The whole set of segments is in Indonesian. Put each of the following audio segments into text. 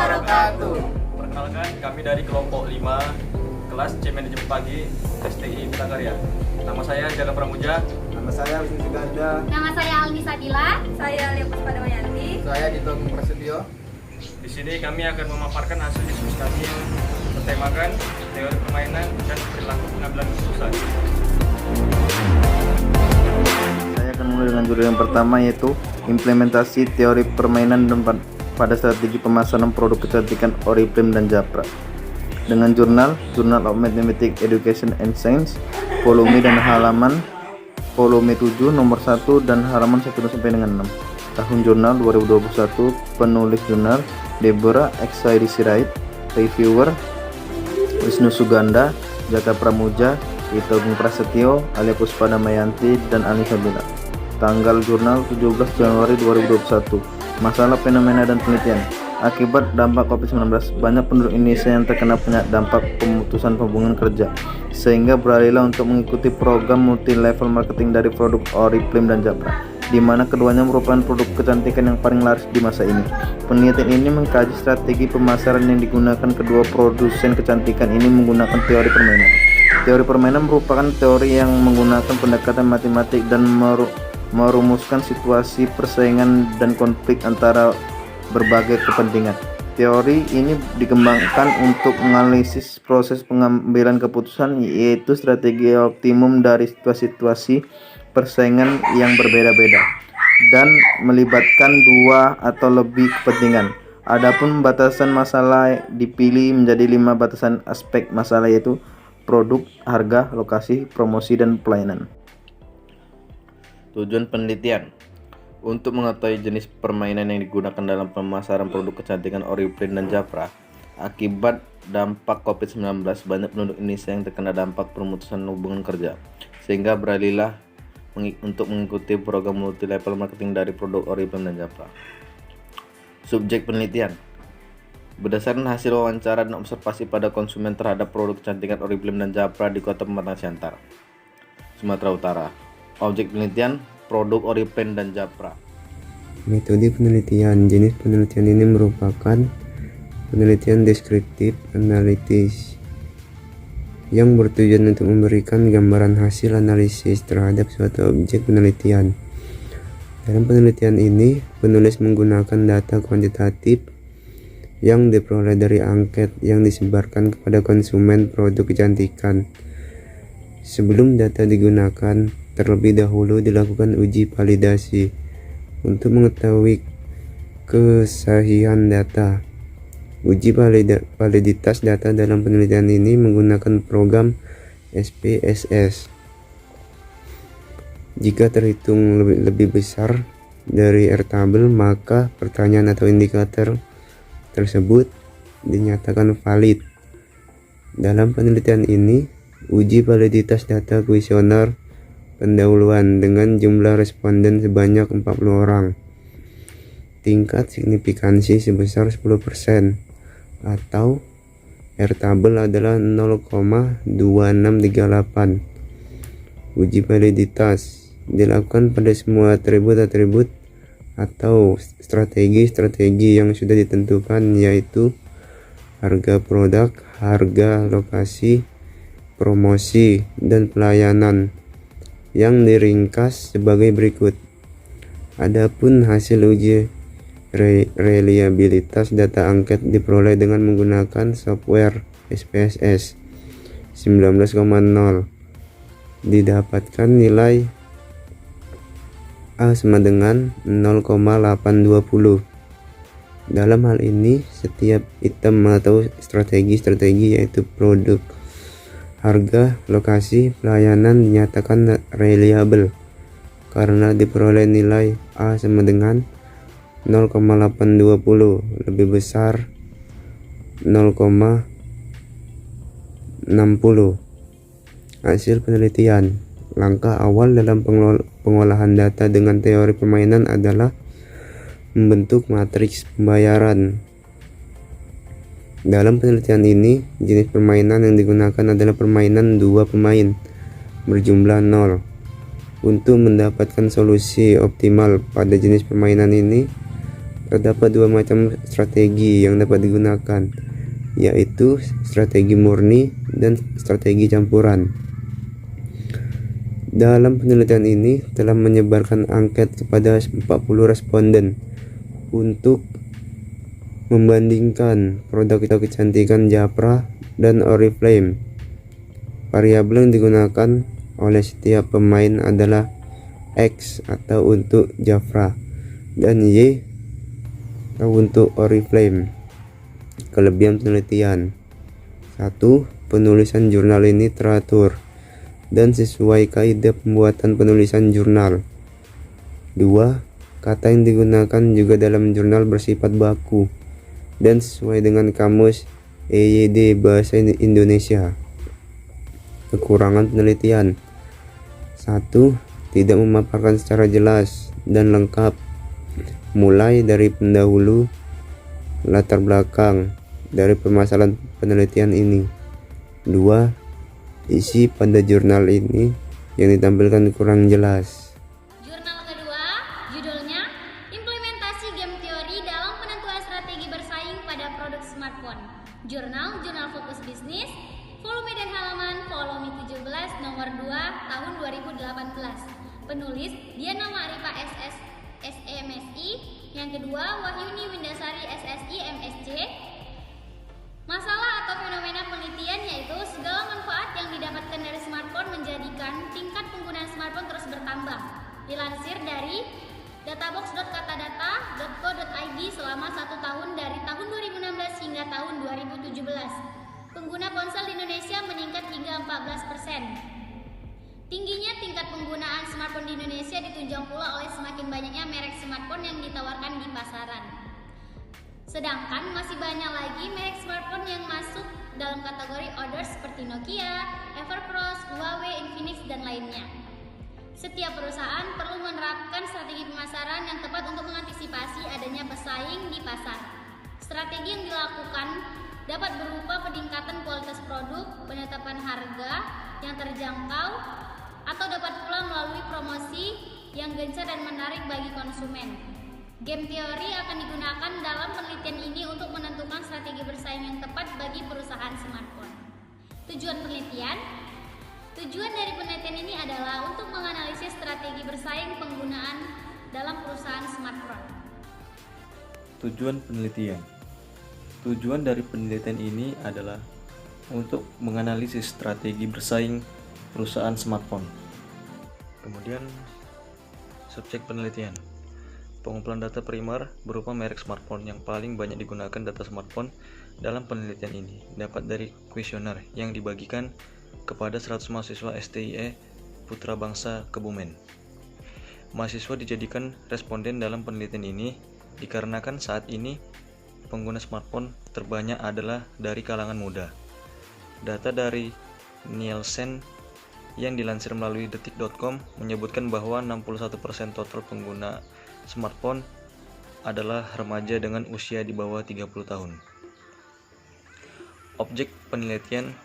wabarakatuh. Perkenalkan, kami dari kelompok 5 kelas C Manajemen Pagi STI Bitakarya. Nama saya Jaga Pramuja. Nama saya Wisnu Suganda. Nama saya Almi Sadila. Saya Lia Puspadawayanti. Saya Dito Prasetyo. Di sini kami akan memaparkan hasil diskusi kami yang bertemakan teori permainan dan perilaku pengambilan keputusan. Saya akan mulai dengan judul yang pertama, yaitu implementasi teori permainan dan pada strategi pemasaran produk kecantikan Oriflame dan Japra, dengan Journal of Mathematics Education and Science volume dan halaman volume 7 nomor 1 dan halaman 1 sampai dengan 6. Tahun jurnal 2021. Penulis jurnal Deborah X. Wright. Reviewer Wisnu Suganda, Jaka Pramuja, Dito Prasetyo, Alia Puspadamayanti, dan Anissa Bila. Tanggal jurnal 17 Januari 2021. Masalah fenomena dan penelitian. Akibat dampak COVID-19, banyak penduduk Indonesia yang terkena dampak pemutusan hubungan kerja, sehingga beralihlah untuk mengikuti program multi-level marketing dari produk Oriflame dan Japra, di mana keduanya merupakan produk kecantikan yang paling laris di masa ini. Penelitian ini mengkaji strategi pemasaran yang digunakan kedua produsen kecantikan ini menggunakan teori permainan. Teori permainan merupakan teori yang menggunakan pendekatan matematik dan merumuskan situasi persaingan dan konflik antara berbagai kepentingan. Teori ini dikembangkan untuk menganalisis proses pengambilan keputusan, yaitu strategi optimum dari situasi persaingan yang berbeda-beda dan melibatkan dua atau lebih kepentingan. Adapun batasan masalah dipilih menjadi 5 batasan aspek masalah, yaitu produk, harga, lokasi, promosi, dan pelayanan. Tujuan penelitian: untuk mengetahui jenis permainan yang digunakan dalam pemasaran produk kecantikan Oriflame dan Japra. Akibat dampak COVID-19, banyak penduduk Indonesia yang terkena dampak pemutusan hubungan kerja, sehingga beralihlah untuk mengikuti program multi-level marketing dari produk Oriflame dan Japra. Subjek penelitian: berdasarkan hasil wawancara dan observasi pada konsumen terhadap produk kecantikan Oriflame dan Japra di Kota Pematang Siantar, Sumatera Utara. Objek penelitian: produk Oriflame dan Japra. Metode penelitian. Jenis penelitian ini merupakan penelitian deskriptif analitis yang bertujuan untuk memberikan gambaran hasil analisis terhadap suatu objek penelitian. Dalam penelitian ini, penulis menggunakan data kuantitatif yang diperoleh dari angket yang disebarkan kepada konsumen produk kecantikan. Sebelum data digunakan, terlebih dahulu dilakukan uji validasi untuk mengetahui kesahihan data. Uji validitas data dalam penelitian ini menggunakan program SPSS. Jika terhitung lebih besar dari airtable, maka pertanyaan atau indikator tersebut dinyatakan valid. Dalam penelitian ini, uji validitas data kuesioner pendahuluan dengan jumlah responden sebanyak 40 orang. Tingkat signifikansi sebesar 10%, atau airtable adalah 0,2638. Uji validitas dilakukan pada semua atribut-atribut atau strategi-strategi yang sudah ditentukan, yaitu harga produk, harga, lokasi, promosi, dan pelayanan, yang diringkas sebagai berikut. Adapun hasil uji reliabilitas data angket diperoleh dengan menggunakan software SPSS 19,0. Didapatkan nilai A sama dengan 0,820. Dalam hal ini, setiap item atau strategi yaitu produk, harga, lokasi, pelayanan dinyatakan reliable karena diperoleh nilai A sama dengan 0,820 lebih besar 0,60. Hasil penelitian. Langkah awal dalam pengolahan data dengan teori permainan adalah membentuk matriks pembayaran. Dalam penelitian ini, jenis permainan yang digunakan adalah permainan 2 pemain berjumlah 0. Untuk mendapatkan solusi optimal pada jenis permainan ini, terdapat dua macam strategi yang dapat digunakan, yaitu strategi murni dan strategi campuran. Dalam penelitian ini telah menyebarkan angket kepada 40 responden untuk membandingkan produk kecantikan Jafra dan Oriflame. Variabel yang digunakan oleh setiap pemain adalah X atau untuk Jafra dan Y atau untuk Oriflame. Kelebihan penelitian: 1. Penulisan jurnal ini teratur dan sesuai kaidah pembuatan penulisan jurnal. 2. Kata yang digunakan juga dalam jurnal bersifat baku dan sesuai dengan kamus EYD Bahasa Indonesia. Kekurangan penelitian: 1. Tidak memaparkan secara jelas dan lengkap, mulai dari pendahulu, latar belakang dari permasalahan penelitian ini. 2. Isi pada jurnal ini yang ditampilkan kurang jelas. Jurnal kedua, judulnya Implementasi Game Theory dalam Penentuan Strategi Bersaing pada Produk Smartphone. Jurnal Fokus Bisnis, volume dan halaman volume 17 nomor 2 tahun 2018. Penulis Diana Ma'rifa SS SEMSI, yang kedua Wahyuni Windasari SSI MSc. Masalah atau fenomena penelitian yaitu segala manfaat yang didapatkan dari smartphone menjadikan tingkat penggunaan smartphone terus bertambah. Dilansir dari databox.katadata.co.id selama 1 tahun dari tahun 2016 hingga tahun 2017. Pengguna ponsel di Indonesia meningkat hingga 14%. Tingginya tingkat penggunaan smartphone di Indonesia ditunjang pula oleh semakin banyaknya merek smartphone yang ditawarkan di pasaran. Sedangkan masih banyak lagi merek smartphone yang masuk dalam kategori orders seperti Nokia, Everpros, Huawei, Infinix, dan lainnya. Setiap perusahaan perlu menerapkan strategi pemasaran yang tepat untuk mengantisipasi adanya pesaing di pasar. Strategi yang dilakukan dapat berupa peningkatan kualitas produk, penetapan harga yang terjangkau, atau dapat pula melalui promosi yang gencar dan menarik bagi konsumen. Game teori akan digunakan dalam penelitian ini untuk menentukan strategi bersaing yang tepat bagi perusahaan smartphone. Tujuan penelitian: tujuan dari penelitian ini adalah untuk menganalisis strategi bersaing penggunaan dalam perusahaan smartphone. Tujuan penelitian. Tujuan dari penelitian ini adalah untuk menganalisis strategi bersaing perusahaan smartphone. Kemudian, subjek penelitian. Pengumpulan data primer berupa merek smartphone yang paling banyak digunakan data smartphone dalam penelitian ini dapat dari kuesioner yang dibagikan kepada 100 mahasiswa STIE Putra Bangsa Kebumen. Mahasiswa dijadikan responden dalam penelitian ini dikarenakan saat ini pengguna smartphone terbanyak adalah dari kalangan muda. Data dari Nielsen yang dilansir melalui detik.com menyebutkan bahwa 61% total pengguna smartphone adalah remaja dengan usia di bawah 30 tahun. Objek penelitian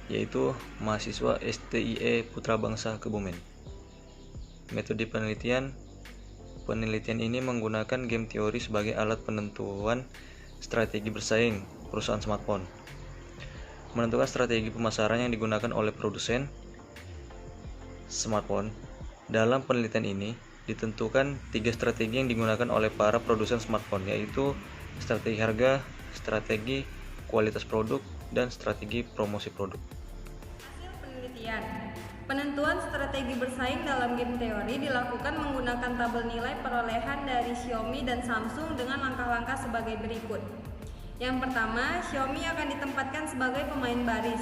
yaitu mahasiswa STIE Putra Bangsa Kebumen. Metode penelitian ini menggunakan game teori sebagai alat penentuan strategi bersaing perusahaan smartphone. Menentukan strategi pemasaran yang digunakan oleh produsen smartphone. Dalam penelitian ini ditentukan 3 strategi yang digunakan oleh para produsen smartphone, yaitu strategi harga, strategi kualitas produk, dan strategi promosi produk. Hasil penelitian. Penentuan strategi bersaing dalam game teori dilakukan menggunakan tabel nilai perolehan dari Xiaomi dan Samsung dengan langkah-langkah sebagai berikut. Yang pertama, Xiaomi akan ditempatkan sebagai pemain baris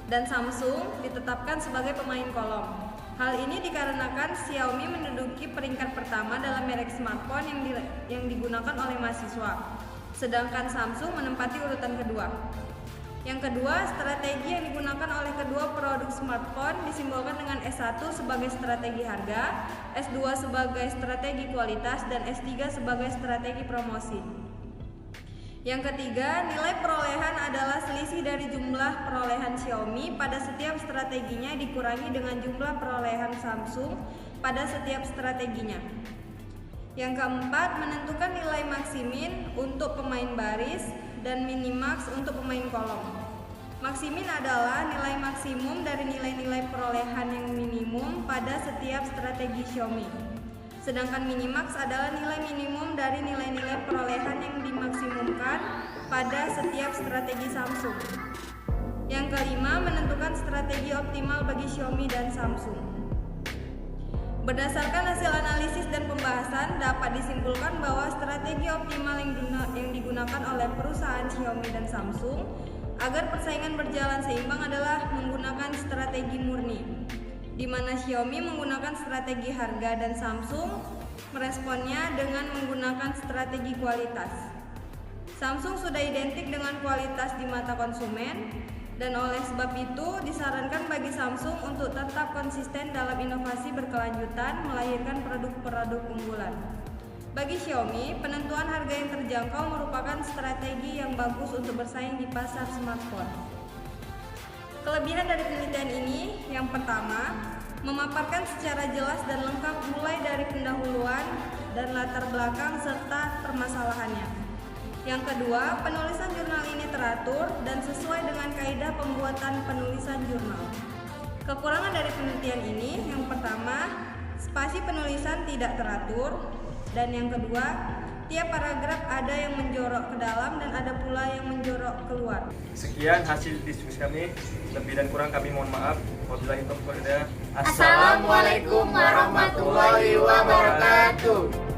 dan Samsung ditetapkan sebagai pemain kolom. Hal ini dikarenakan Xiaomi menduduki peringkat pertama dalam merek smartphone yang digunakan oleh mahasiswa, sedangkan Samsung menempati urutan kedua. Yang kedua, strategi yang digunakan oleh kedua produk smartphone disimbolkan dengan S1 sebagai strategi harga, S2 sebagai strategi kualitas, dan S3 sebagai strategi promosi. Yang ketiga, nilai perolehan adalah selisih dari jumlah perolehan Xiaomi pada setiap strateginya dikurangi dengan jumlah perolehan Samsung pada setiap strateginya. Yang keempat, menentukan nilai maksimin untuk pemain baris dan minimax untuk pemain kolom. Maksimin adalah nilai maksimum dari nilai-nilai perolehan yang minimum pada setiap strategi Xiaomi. Sedangkan minimax adalah nilai minimum dari nilai-nilai perolehan yang dimaksimumkan pada setiap strategi Samsung. Yang kelima, menentukan strategi optimal bagi Xiaomi dan Samsung. Berdasarkan hasil analisis dan pembahasan, dapat disimpulkan bahwa strategi optimal yang digunakan oleh perusahaan Xiaomi dan Samsung agar persaingan berjalan seimbang adalah menggunakan strategi murni, di mana Xiaomi menggunakan strategi harga dan Samsung meresponnya dengan menggunakan strategi kualitas. Samsung sudah identik dengan kualitas di mata konsumen, dan oleh sebab itu disarankan bagi Samsung untuk tetap konsisten dalam inovasi berkelanjutan melahirkan produk-produk unggulan. Bagi Xiaomi, penentuan harga yang terjangkau merupakan strategi yang bagus untuk bersaing di pasar smartphone. Kelebihan dari penelitian ini, yang pertama, memaparkan secara jelas dan lengkap mulai dari pendahuluan dan latar belakang serta permasalahannya. Yang kedua, penulisan jurnal ini teratur dan sesuai dengan kaidah pembuatan penulisan jurnal. Kekurangan dari penelitian ini, yang pertama, spasi penulisan tidak teratur, dan yang kedua, tiap paragraf ada yang menjorok ke dalam dan ada pula yang menjorok keluar. Sekian hasil diskusi kami, lebih dan kurang kami mohon maaf. Wabillahi taufiq wal hidayah. Assalamualaikum warahmatullahi wabarakatuh.